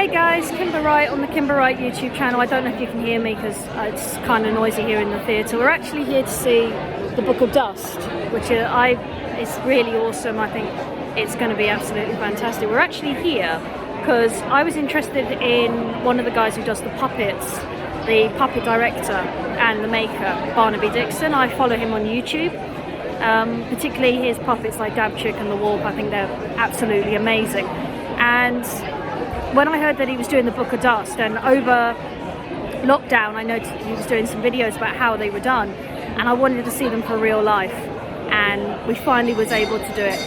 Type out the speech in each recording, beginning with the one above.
Hey guys, Kimber Wright on the Kimber Wright YouTube channel. I don't know if you can hear me because it's kind of noisy here in the theatre. We're actually here to see the Book of Dust, which is really awesome. I think it's going to be absolutely fantastic. We're actually here because I was interested in one of the guys who does the puppets, the puppet director and the maker, Barnaby Dixon. I follow him on YouTube, particularly his puppets like Dabchick and the Warp. I think they're absolutely amazing. And when I heard that he was doing the Book of Dust, and over lockdown I noticed he was doing some videos about how they were done, and I wanted to see them for real life, and we finally was able to do it.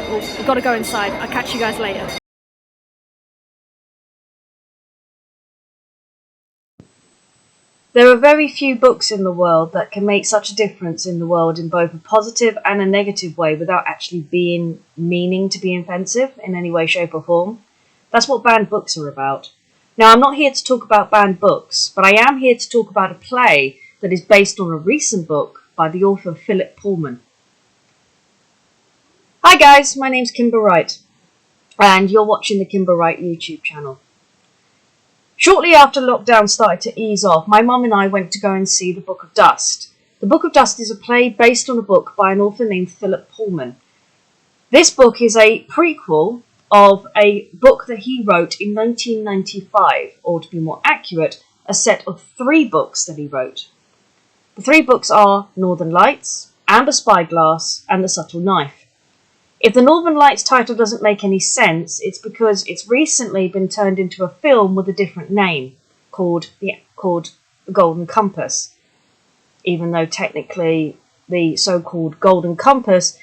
Well, we've got to go inside. I'll catch you guys later. There are very few books in the world that can make such a difference in the world in both a positive and a negative way without actually meaning to be offensive in any way, shape or form. That's what banned books are about. Now, I'm not here to talk about banned books, but I am here to talk about a play that is based on a recent book by the author Philip Pullman. Hi guys, my name's Kimber Wright, and you're watching the Kimber Wright YouTube channel. Shortly after lockdown started to ease off, my mum and I went to go and see The Book of Dust. The Book of Dust is a play based on a book by an author named Philip Pullman. This book is a prequel of a book that he wrote in 1995, or to be more accurate, a set of 3 books that he wrote. The 3 books are Northern Lights, Amber Spyglass, and The Subtle Knife. If the Northern Lights title doesn't make any sense, it's because it's recently been turned into a film with a different name, called The Golden Compass, even though technically the so-called Golden Compass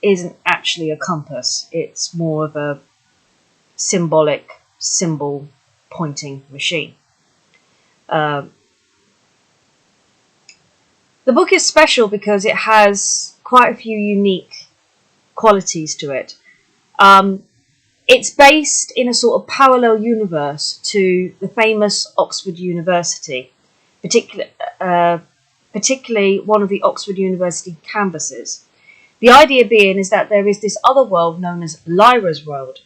isn't actually a compass. It's more of a symbol pointing machine. The book is special because it has quite a few unique qualities to it. It's based in a sort of parallel universe to the famous Oxford University, particularly one of the Oxford University campuses. The idea being is that there is this other world known as Lyra's world,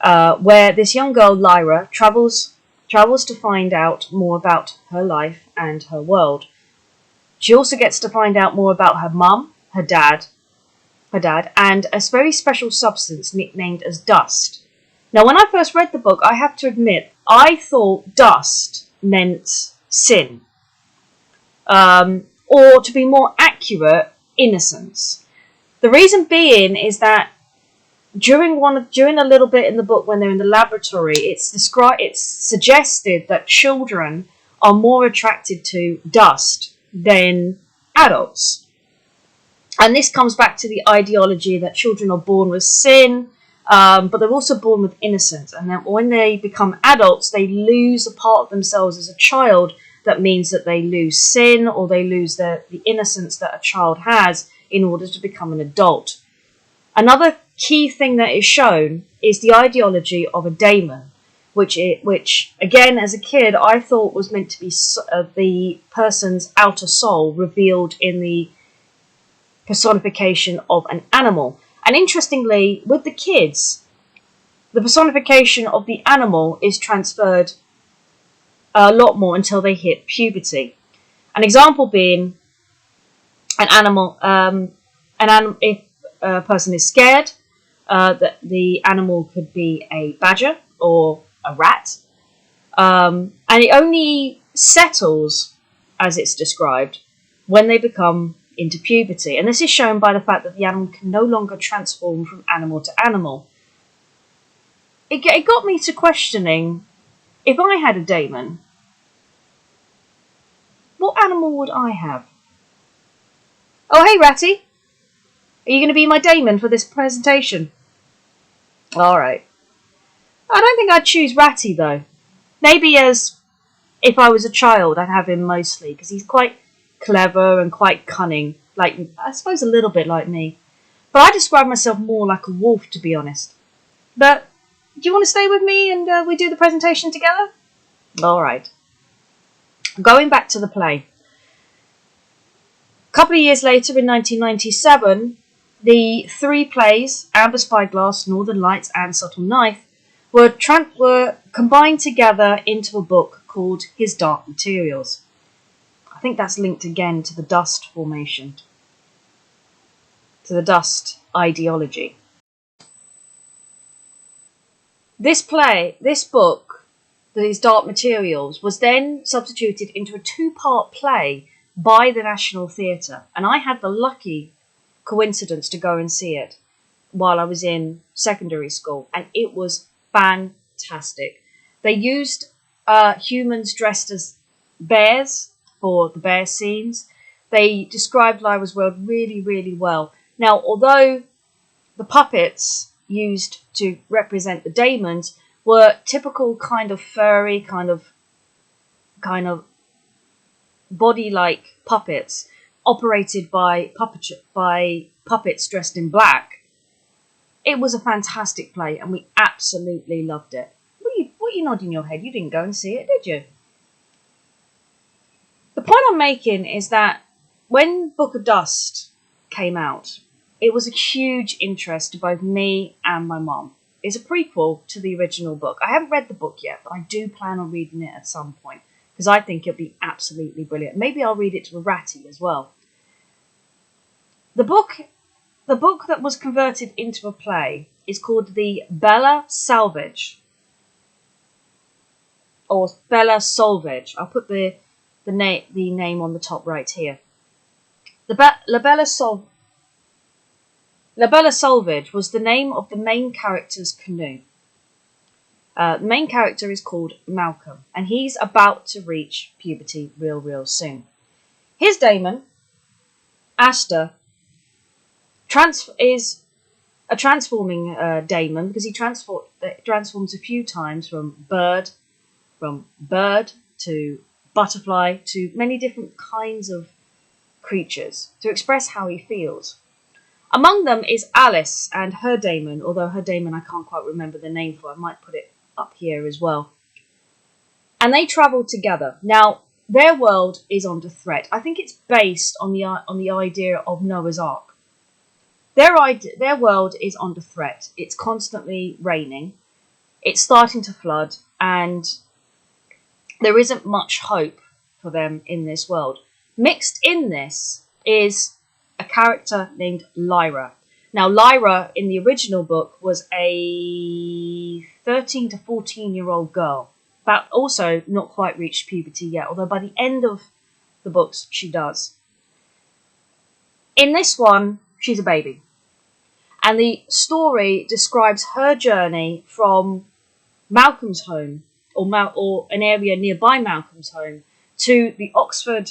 where this young girl, Lyra, travels to find out more about her life and her world. She also gets to find out more about her mum, her dad, and a very special substance nicknamed as dust. Now, when I first read the book, I have to admit, I thought dust meant sin, or to be more accurate, innocence. The reason being is that during a little bit in the book when they're in the laboratory, it's suggested that children are more attracted to dust than adults. And this comes back to the ideology that children are born with sin, but they're also born with innocence. And then when they become adults, they lose a part of themselves as a child. That means that they lose sin, or they lose the innocence that a child has in order to become an adult. Another key thing that is shown is the ideology of a daemon, which again, as a kid, I thought was meant to be the person's outer soul revealed in the personification of an animal. And interestingly, with the kids, the personification of the animal is transferred a lot more until they hit puberty. An example being if a person is scared, that the animal could be a badger or a rat, and it only settles, as it's described, when they become into puberty. And this is shown by the fact that the animal can no longer transform from animal to animal. It got me to questioning, if I had a daemon, what animal would I have? Oh, hey, Ratty. Are you going to be my daemon for this presentation? Alright. I don't think I'd choose Ratty, though. Maybe as if I was a child, I'd have him mostly, because he's quite clever and quite cunning. Like, I suppose a little bit like me. But I describe myself more like a wolf, to be honest. But, do you want to stay with me and we do the presentation together? Alright. Going back to the play. A couple of years later, in 1997, the 3 plays, Amber Spyglass, Northern Lights and Subtle Knife, were combined together into a book called His Dark Materials. I think that's linked again to the dust formation, to the dust ideology. This book, His Dark Materials, was then substituted into a 2-part play by the National Theatre, and I had the lucky coincidence to go and see it while I was in secondary school, and it was fantastic. They used humans dressed as bears for the bear scenes. They described Lyra's world really, really well. Now, although the puppets used to represent the daemons were typical kind of furry, kind of body-like puppets operated by puppets dressed in black, it was a fantastic play, and we absolutely loved it. What are you nodding your head? You didn't go and see it, did you? The point I'm making is that when Book of Dust came out, it was a huge interest to both me and my mum. It's a prequel to the original book. I haven't read the book yet, but I do plan on reading it at some point, because I think it'll be absolutely brilliant. Maybe I'll read it to a ratty as well. The book that was converted into a play is called the Bella Salvage, or Bella Salvage. I'll put the name on the top right here. La Bella Salvage was the name of the main character's canoe. The main character is called Malcolm, and he's about to reach puberty real soon. His daemon, Ashtar, is a transforming daemon, because he transforms a few times from bird to butterfly to many different kinds of creatures to express how he feels. Among them is Alice and her daemon, although her daemon I can't quite remember the name for. I might put it up here as well. And they travel together. Now, their world is under threat. I think it's based on the idea of Noah's Ark. Their world is under threat. It's constantly raining. It's starting to flood, and there isn't much hope for them in this world. Mixed in this is a character named Lyra. Now, Lyra in the original book was a 13 to 14-year-old girl, but also not quite reached puberty yet, although by the end of the books she does. In this one, she's a baby. And the story describes her journey from Malcolm's home, or an area nearby Malcolm's home, to the Oxford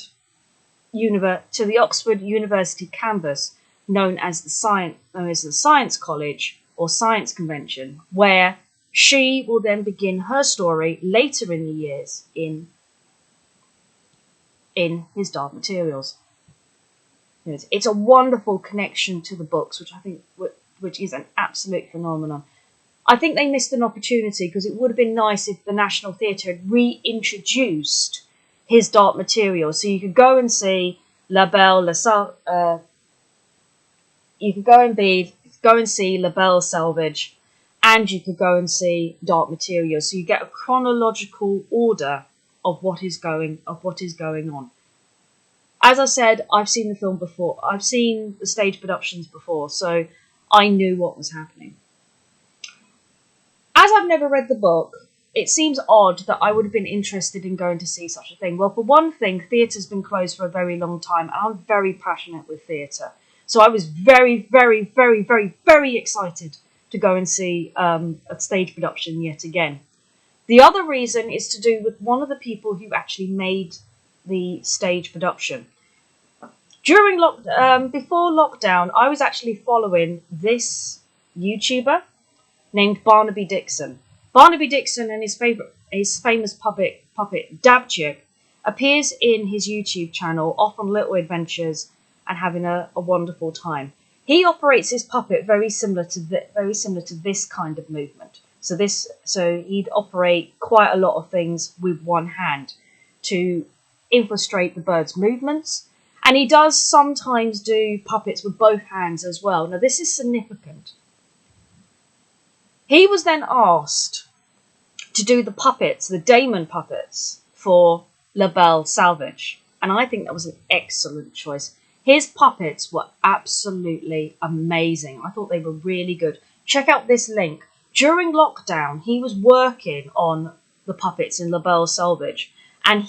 University campus, known as the Science College or Science Convention, where she will then begin her story later in the years in His Dark Materials. It's a wonderful connection to the books, which is an absolute phenomenon. I think they missed an opportunity, because it would have been nice if the National Theatre had reintroduced His Dark Materials, so you could go and see La Belle Salvage, and you could go and see Dark Materials, so you get a chronological order of what is going on. As I said, I've seen the film before. I've seen the stage productions before, so I knew what was happening. As I've never read the book, it seems odd that I would have been interested in going to see such a thing. Well, for one thing, theatre's been closed for a very long time, and I'm very passionate with theatre. So I was very, very, very, very, very excited to go and see a stage production yet again. The other reason is to do with one of the people who actually made the stage production. Before lockdown, I was actually following this YouTuber named Barnaby Dixon. Barnaby Dixon and his famous puppet Dabchick appears in his YouTube channel, off on little adventures and having a wonderful time. He operates his puppet very similar to this kind of movement. So he'd operate quite a lot of things with one hand to illustrate the bird's movements, and he does sometimes do puppets with both hands as well. Now, this is significant. He was then asked to do the puppets, the Damon puppets, for La Belle Salvage. And I think that was an excellent choice. His puppets were absolutely amazing. I thought they were really good. Check out this link. During lockdown, he was working on the puppets in La Belle Salvage. And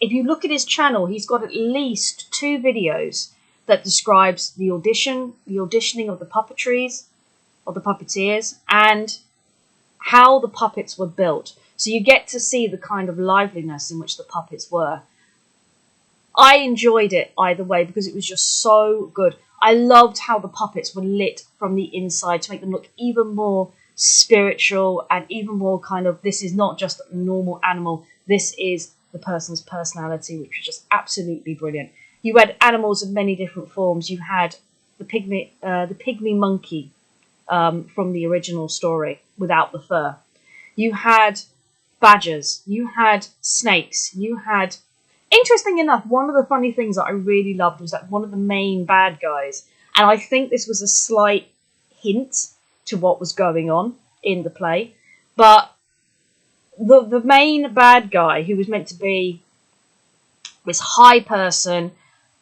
if you look at his channel, he's got at least 2 videos that describes the auditioning of the puppeteers, and how the puppets were built. So you get to see the kind of liveliness in which the puppets were. I enjoyed it either way because it was just so good. I loved how the puppets were lit from the inside to make them look even more spiritual and even more kind of, this is not just a normal animal, this is the person's personality, which was just absolutely brilliant. You had animals of many different forms. You had the pygmy monkey from the original story without the fur. You had badgers. You had snakes. You had... Interesting enough, one of the funny things that I really loved was that one of the main bad guys, and I think this was a slight hint to what was going on in the play, but the main bad guy, who was meant to be this high person,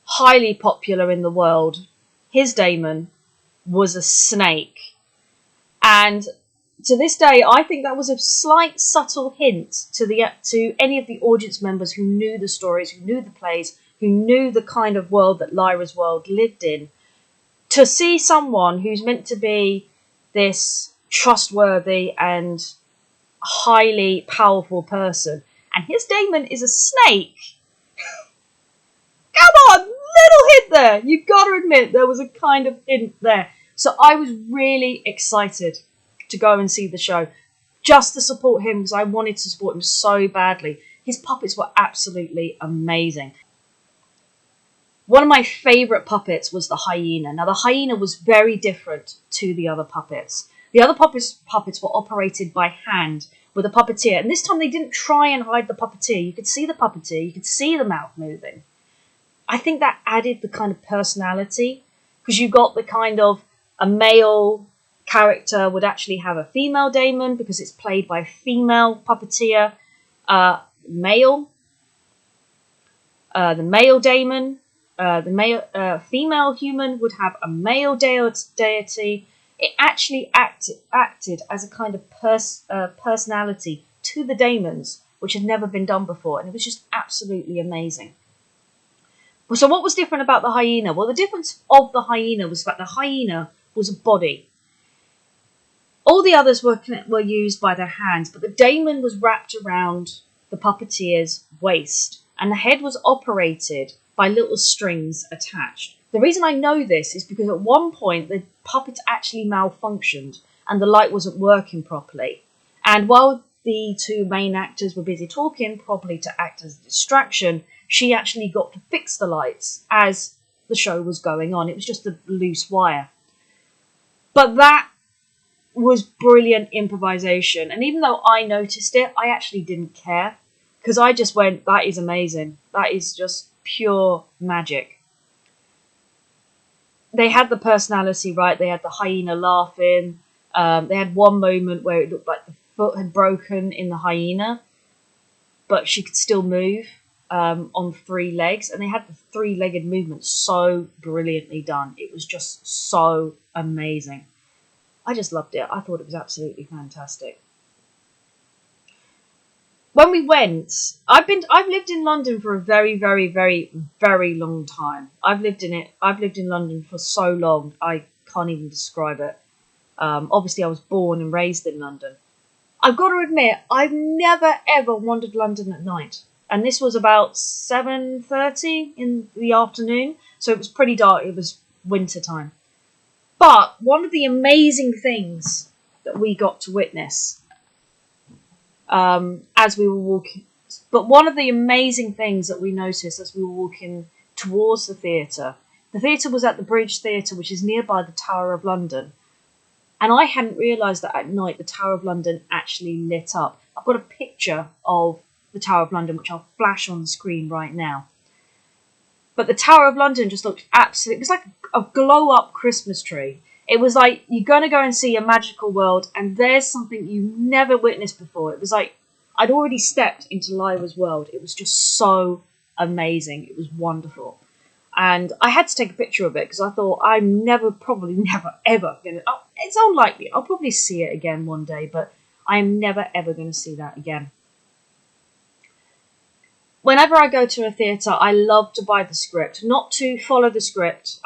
highly popular in the world, his daemon was a snake. And to this day, I think that was a slight subtle hint to any of the audience members who knew the stories, who knew the plays, who knew the kind of world that Lyra's world lived in. To see someone who's meant to be this trustworthy and highly powerful person, and his daemon is a snake. Come on, little hint there. You've got to admit there was a kind of hint there. So I was really excited to go and see the show, just to support him, because I wanted to support him so badly. His puppets were absolutely amazing. One of my favourite puppets was the hyena. Now, the hyena was very different to the other puppets. The other puppets were operated by hand with a puppeteer, and this time they didn't try and hide the puppeteer. You could see the puppeteer, you could see the mouth moving. I think that added the kind of personality, because you got the kind of a male character would actually have a female daemon because it's played by a female puppeteer. The male daemon, female human would have a male deity. It actually acted as a kind of personality to the daemons, which had never been done before, and it was just absolutely amazing. So what was different about the hyena? Well, the difference of the hyena was that the hyena was a body. All the others were used by their hands, but the daemon was wrapped around the puppeteer's waist, and the head was operated by little strings attached. The reason I know this is because at one point the puppet actually malfunctioned and the light wasn't working properly. And while the 2 main actors were busy talking, probably to act as a distraction, she actually got to fix the lights as the show was going on. It was just a loose wire. But that was brilliant improvisation. And even though I noticed it, I actually didn't care, because I just went, that is amazing. That is just pure magic. They had the personality right. They had the hyena laughing. They had one moment where it looked like the foot had broken in the hyena, but she could still move on 3 legs. And they had the 3-legged movement so brilliantly done. It was just so amazing. I just loved it. I thought it was absolutely fantastic. When we went, I've lived in London for a very, very, very, very long time. I've lived in London for so long, I can't even describe it. Obviously, I was born and raised in London. I've got to admit, I've never, ever wandered London at night. And this was about 7:30 in the afternoon, so it was pretty dark. It was winter time. But one of the amazing things that we got to witness as we were walking, one of the amazing things that we noticed as we were walking towards the theatre was at the Bridge Theatre, which is nearby the Tower of London. And I hadn't realised that at night the Tower of London actually lit up. I've got a picture of the Tower of London, which I'll flash on the screen right now. But the Tower of London just looked absolutely... It was like a glow-up Christmas tree. It was like you're going to go and see a magical world, and there's something you never witnessed before. It was like I'd already stepped into Lyra's world. It was just so amazing. It was wonderful. And I had to take a picture of it because I thought I'm probably never, ever going to... Oh, it's unlikely. I'll probably see it again one day, but I'm never, ever going to see that again. Whenever I go to a theatre, I love to buy the script, not to follow the script.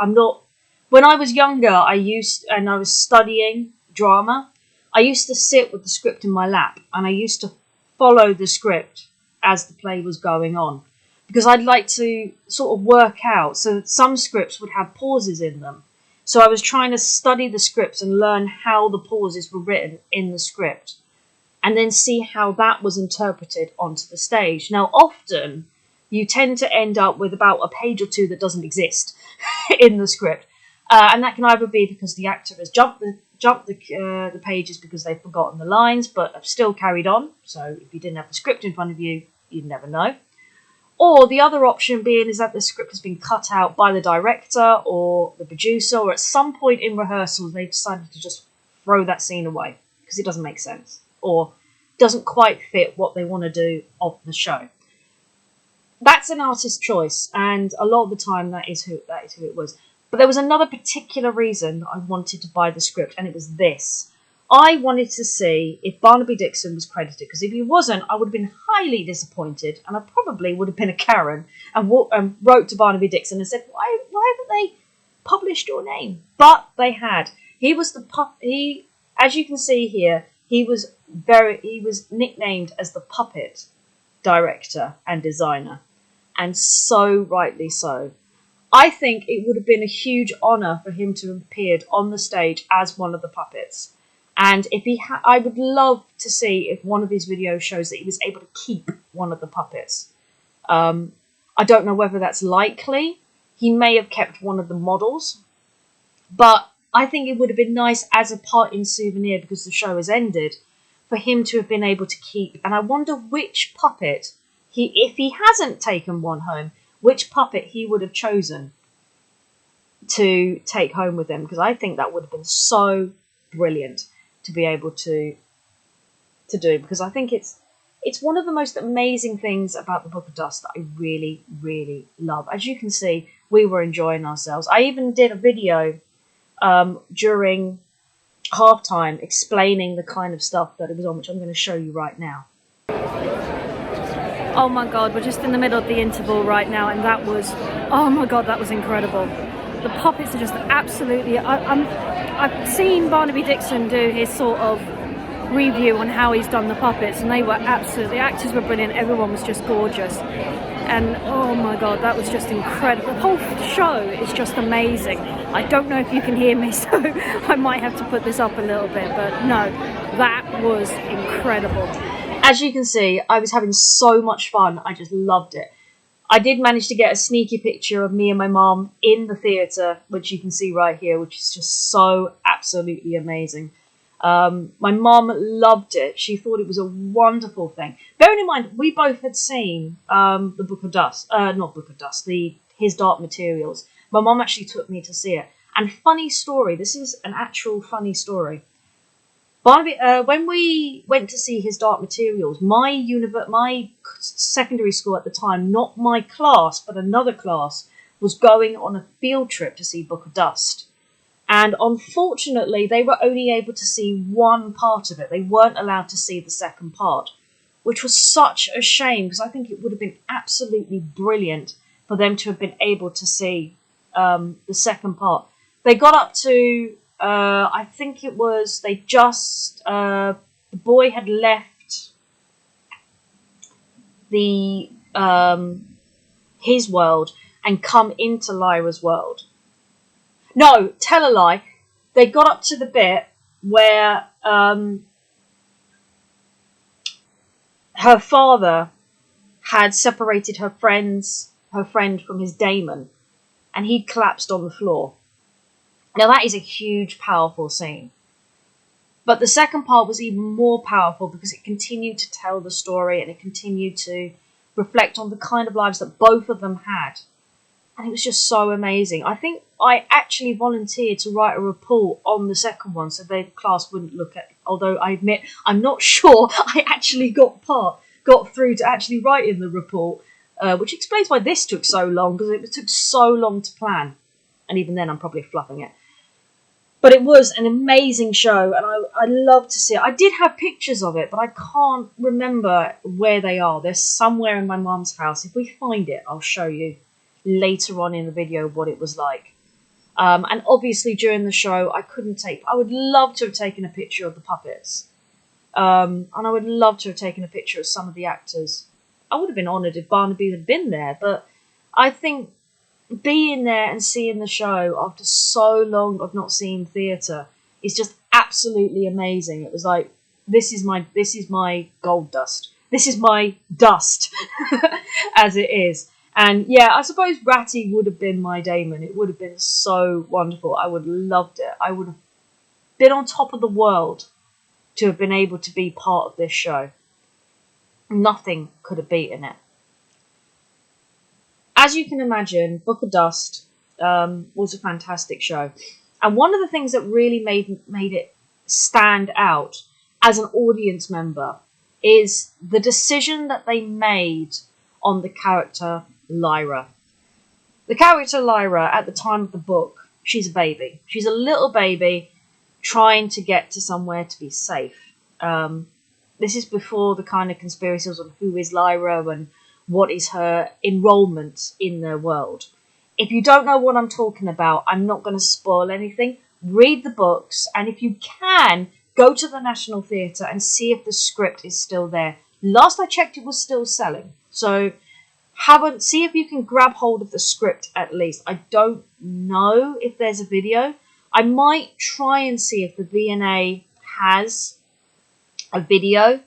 When I was younger, and I was studying drama, I used to sit with the script in my lap, and I used to follow the script as the play was going on, because I'd like to sort of work out, so that some scripts would have pauses in them. So I was trying to study the scripts and learn how the pauses were written in the script, and then see how that was interpreted onto the stage. Now, often, you tend to end up with about a page or two that doesn't exist in the script. And that can either be because the actor has jumped the pages because they've forgotten the lines, but have still carried on. So if you didn't have the script in front of you, you'd never know. Or the other option being is that the script has been cut out by the director or the producer, or at some point in rehearsals they've decided to just throw that scene away because it doesn't make sense or doesn't quite fit what they want to do of the show. That's an artist's choice, and a lot of the time that is who it was. But there was another particular reason I wanted to buy the script, and it was this. I wanted to see if Barnaby Dixon was credited, because if he wasn't, I would have been highly disappointed, and I probably would have been a Karen and wrote to Barnaby Dixon and said, why haven't they published your name? But they had. He was as you can see here, he was nicknamed as the puppet director and designer, and so rightly so. I think it would have been a huge honour for him to have appeared on the stage as one of the puppets. And if I would love to see if one of his videos shows that he was able to keep one of the puppets. I don't know whether that's likely. He may have kept one of the models. But I think it would have been nice as a part-in souvenir, because the show has ended, for him to have been able to keep. And I wonder which puppet, if he hasn't taken one home, which puppet he would have chosen to take home with him, because I think that would have been so brilliant to be able to do, because I think it's one of the most amazing things about the Book of Dust that I really, really love. As you can see, we were enjoying ourselves. I even did a video during halftime explaining the kind of stuff that it was on, which I'm going to show you right now. Oh my god, we're just in the middle of the interval right now, and that was, oh my god, that was incredible. The puppets are just absolutely... I've seen Barnaby Dixon do his sort of review on how he's done the puppets, and they were absolutely... The actors were brilliant, everyone was just gorgeous. And oh my god, that was just incredible. The whole show is just amazing. I don't know if you can hear me, so I might have to put this up a little bit, but no, that was incredible. As you can see, I was having so much fun. I just loved it. I did manage to get a sneaky picture of me and my mum in the theatre, which you can see right here, which is just so absolutely amazing. My mum loved it. She thought it was a wonderful thing. Bearing in mind, we both had seen the Book of Dust, not Book of Dust, His Dark Materials. My mum actually took me to see it. And funny story, this is an actual funny story. Barnaby, when we went to see His Dark Materials, my secondary school at the time, not my class, but another class, was going on a field trip to see Book of Dust. And unfortunately, they were only able to see one part of it. They weren't allowed to see the second part, which was such a shame, because I think it would have been absolutely brilliant for them to have been able to see the second part. They got up to... I think it was, the boy had left his world and come into Lyra's world. No, tell a lie. They got up to the bit where her father had separated her friend from his daemon, and he'd collapsed on the floor. Now that is a huge, powerful scene. But the second part was even more powerful because it continued to tell the story, and it continued to reflect on the kind of lives that both of them had. And it was just so amazing. I think I actually volunteered to write a report on the second one so the class wouldn't look at it. Although I admit I'm not sure I actually got through to actually writing the report, which explains why this took so long, because it took so long to plan. And even then I'm probably fluffing it. But it was an amazing show, and I love to see it. I did have pictures of it, but I can't remember where they are. They're somewhere in my mum's house. If we find it, I'll show you later on in the video what it was like. And obviously during the show, I would love to have taken a picture of the puppets. And I would love to have taken a picture of some of the actors. I would have been honoured if Barnaby had been there, but I think being there and seeing the show after so long of not seeing theatre is just absolutely amazing. It was like, this is my gold dust. This is my dust, as it is. And yeah, I suppose Ratty would have been my Damon. It would have been so wonderful. I would have loved it. I would have been on top of the world to have been able to be part of this show. Nothing could have beaten it. As you can imagine, Book of Dust was a fantastic show. And one of the things that really made it stand out as an audience member is the decision that they made on the character Lyra. The character Lyra, at the time of the book, she's a baby. She's a little baby trying to get to somewhere to be safe. This is before the kind of conspiracies on who is Lyra and what is her enrollment in their world. If you don't know what I'm talking about, I'm not going to spoil anything. Read the books, and if you can, go to the National Theatre and see if the script is still there. Last I checked, it was still selling. So see if you can grab hold of the script at least. I don't know if there's a video. I might try and see if the V&A has a video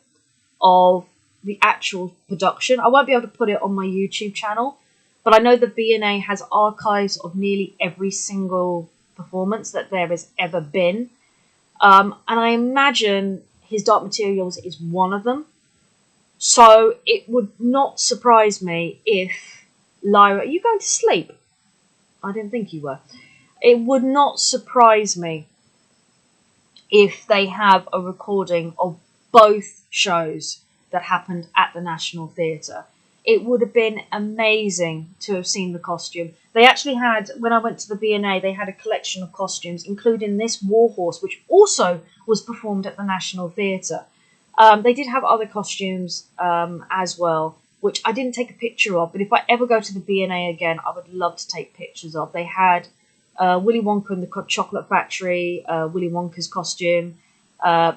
of the actual production. I won't be able to put it on my YouTube channel, but I know the V&A has archives of nearly every single performance that there has ever been. And I imagine his Dark Materials is one of them. So it would not surprise me if Lyra... Are you going to sleep? I didn't think you were. It would not surprise me if they have a recording of both shows that happened at the National Theatre. It would have been amazing to have seen the costume. They actually had, when I went to the V&A, they had a collection of costumes, including this warhorse, which also was performed at the National Theatre. They did have other costumes as well, which I didn't take a picture of, but if I ever go to the V&A again, I would love to take pictures of. They had Willy Wonka and the Chocolate Factory, Willy Wonka's costume.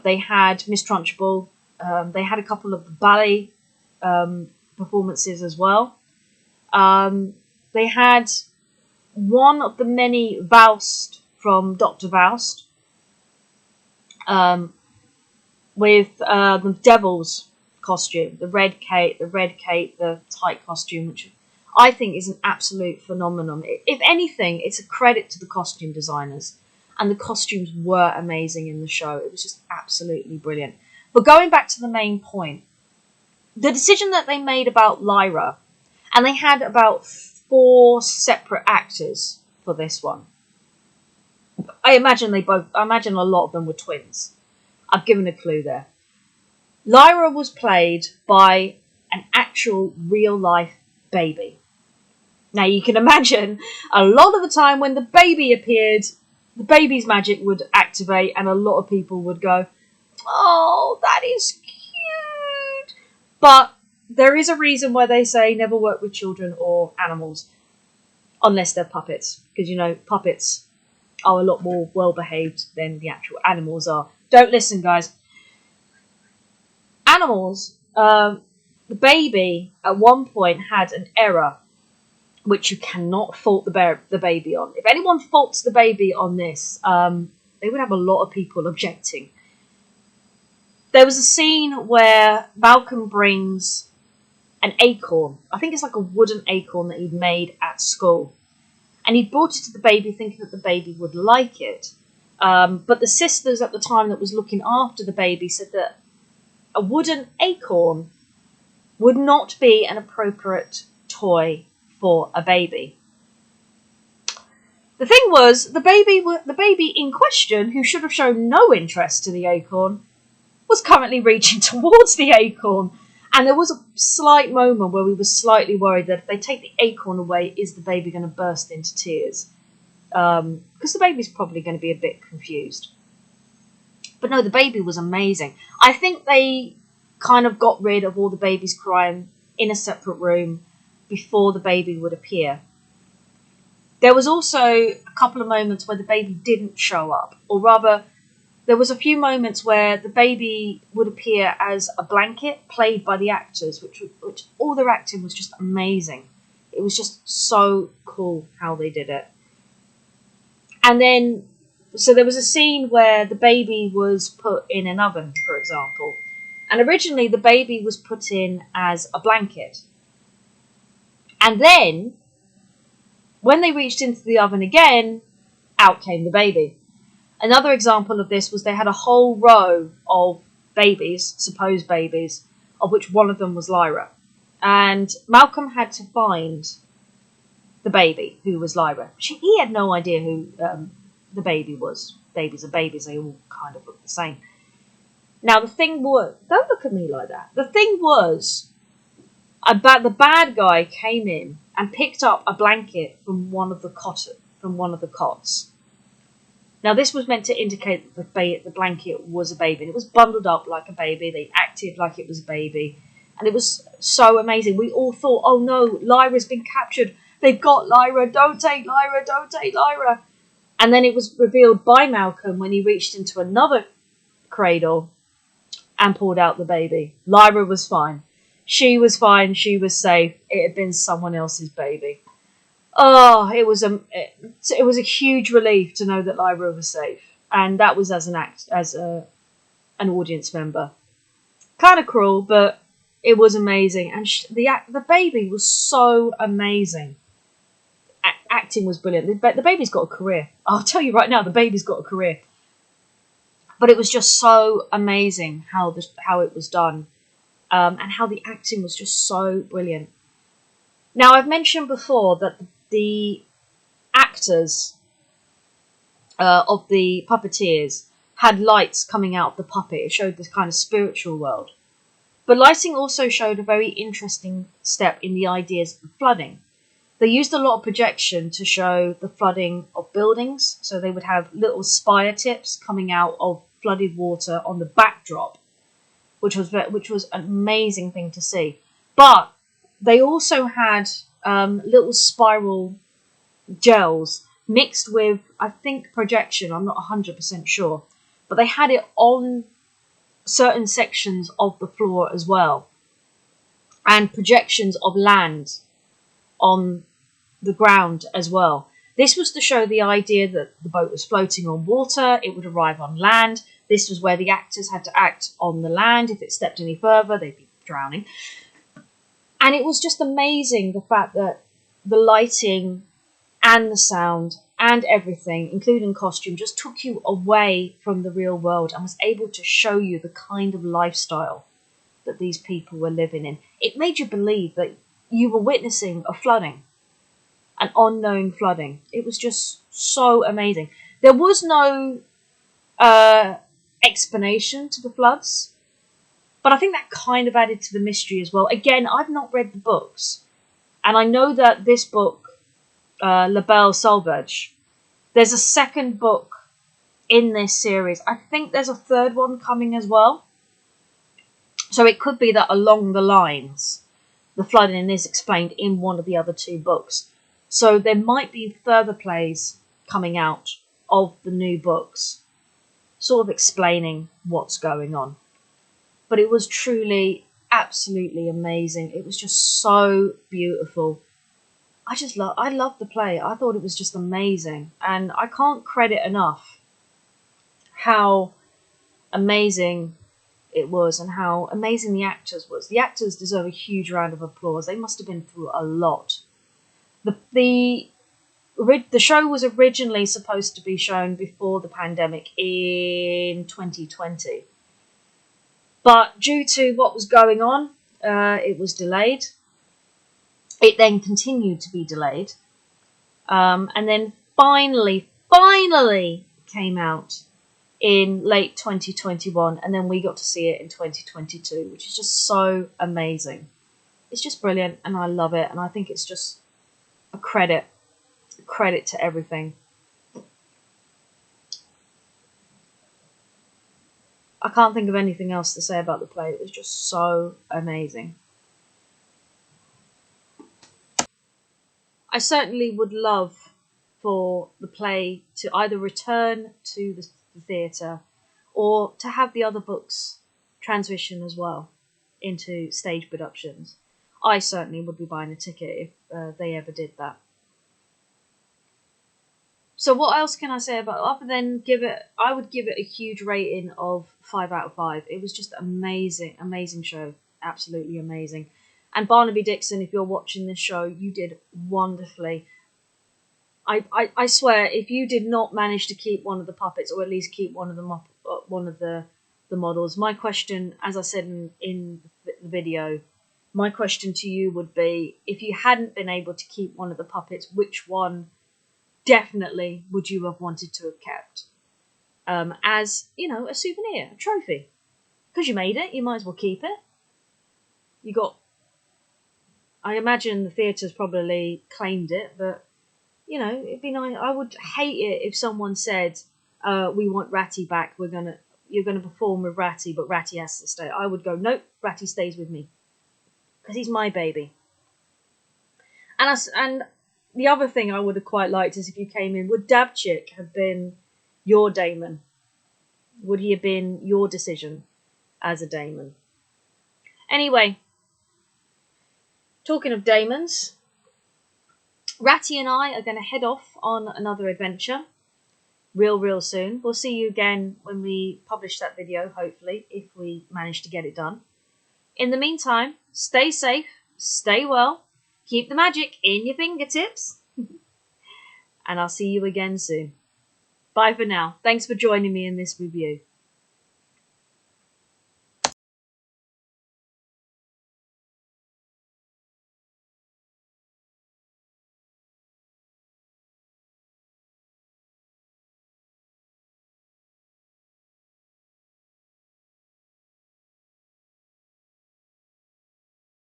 They had Miss Trunchbull. They had a couple of the ballet performances as well. They had one of the many Faust from Dr. Faust with the Devil's costume, the red cape, the tight costume, which I think is an absolute phenomenon. If anything, it's a credit to the costume designers, and the costumes were amazing in the show. It was just absolutely brilliant. But going back to the main point, the decision that they made about Lyra, and they had about 4 separate actors for this one. I imagine a lot of them were twins. I've given a clue there. Lyra was played by an actual real-life baby. Now, you can imagine a lot of the time when the baby appeared, the baby's magic would activate, and a lot of people would go, "Oh, that is cute." But there is a reason why they say never work with children or animals, unless they're puppets. Because, you know, puppets are a lot more well-behaved than the actual animals are. Don't listen, guys. Animals, the baby at one point had an error which you cannot fault the baby on. If anyone faults the baby on this, they would have a lot of people objecting. There was a scene where Malcolm brings an acorn. I think it's like a wooden acorn that he'd made at school. And he brought it to the baby thinking that the baby would like it. But the sisters at the time that was looking after the baby said that a wooden acorn would not be an appropriate toy for a baby. The thing was, the baby in question, who should have shown no interest to the acorn, was currently reaching towards the acorn. And there was a slight moment where we were slightly worried that if they take the acorn away, is the baby going to burst into tears? Because the baby's probably going to be a bit confused. But no, the baby was amazing. I think they kind of got rid of all the babies crying in a separate room before the baby would appear. There was also a couple of moments where the baby didn't show up, or rather, there was a few moments where the baby would appear as a blanket played by the actors, which all their acting was just amazing. It was just so cool how they did it. And then, so there was a scene where the baby was put in an oven, for example. And originally the baby was put in as a blanket. And then, when they reached into the oven again, out came the baby. Another example of this was they had a whole row of babies, supposed babies, of which one of them was Lyra. And Malcolm had to find the baby, who was Lyra. He had no idea who the baby was. Babies are babies, they all kind of look the same. Now the thing was, don't look at me like that. The thing was, the bad guy came in and picked up a blanket from one of the cots. Now, this was meant to indicate that the blanket was a baby. And it was bundled up like a baby. They acted like it was a baby. And it was so amazing. We all thought, oh no, Lyra's been captured. They've got Lyra. Don't take Lyra. Don't take Lyra. And then it was revealed by Malcolm when he reached into another cradle and pulled out the baby. Lyra was fine. She was fine. She was safe. It had been someone else's baby. Oh, it was a huge relief to know that Lyra was safe, and that was as an audience member. Kind of cruel, but it was amazing, and the baby was so amazing. Acting was brilliant. The baby's got a career. I'll tell you right now, the baby's got a career. But it was just so amazing how it was done, and how the acting was just so brilliant. Now, I've mentioned before that the actors of the puppeteers had lights coming out of the puppet. It showed this kind of spiritual world. But lighting also showed a very interesting step in the ideas of flooding. They used a lot of projection to show the flooding of buildings. So they would have little spire tips coming out of flooded water on the backdrop, which was an amazing thing to see. But they also had little spiral gels mixed with, I think, projection. I'm not 100% sure. But they had it on certain sections of the floor as well. And projections of land on the ground as well. This was to show the idea that the boat was floating on water. It would arrive on land. This was where the actors had to act on the land. If it stepped any further, they'd be drowning. And it was just amazing, the fact that the lighting and the sound and everything, including costume, just took you away from the real world and was able to show you the kind of lifestyle that these people were living in. It made you believe that you were witnessing a flooding, an unknown flooding. It was just so amazing. There was no explanation to the floods. But I think that kind of added to the mystery as well. Again, I've not read the books. And I know that this book, La Belle Sauvage, there's a second book in this series. I think there's a third one coming as well. So it could be that along the lines, the flooding is explained in one of the other two books. So there might be further plays coming out of the new books, sort of explaining what's going on. But it was truly, absolutely amazing. It was just so beautiful. I loved the play. I thought it was just amazing. And I can't credit enough how amazing it was and how amazing the actors was. The actors deserve a huge round of applause. They must have been through a lot. The show was originally supposed to be shown before the pandemic in 2020. But due to what was going on, it was delayed. It then continued to be delayed. And then finally came out in late 2021, and then we got to see it in 2022, which is just so amazing. It's just brilliant, and I love it, and I think it's just a credit to everything. I can't think of anything else to say about the play. It was just so amazing. I certainly would love for the play to either return to the theatre or to have the other books transition as well into stage productions. I certainly would be buying a ticket if they ever did that. So what else can I say about it? Other than I would give it a huge rating of 5 out of 5. It was just amazing show. Absolutely amazing. And Barnaby Dixon, if you're watching this show, you did wonderfully. I swear, if you did not manage to keep one of the puppets, or at least keep one of the models, my question, as I said in the video, my question to you would be, if you hadn't been able to keep one of the puppets, which one definitely would you have wanted to have kept? As, a souvenir, a trophy. Because you made it, you might as well keep it. I imagine the theatre's probably claimed it, but it'd be nice. I would hate it if someone said, "We want Ratty back. You're gonna perform with Ratty, but Ratty has to stay." I would go, "Nope, Ratty stays with me because he's my baby." And the other thing I would have quite liked is if you came in. Would Dabchick have been your Damon? Would he have been your decision as a Damon? Anyway, talking of Damons. Ratty and I are going to head off on another adventure real soon. We'll see you again when we publish that video, hopefully, if we manage to get it done. In the meantime, stay safe, stay well, keep the magic in your fingertips, and I'll see you again soon. Bye for now. Thanks for joining me in this review.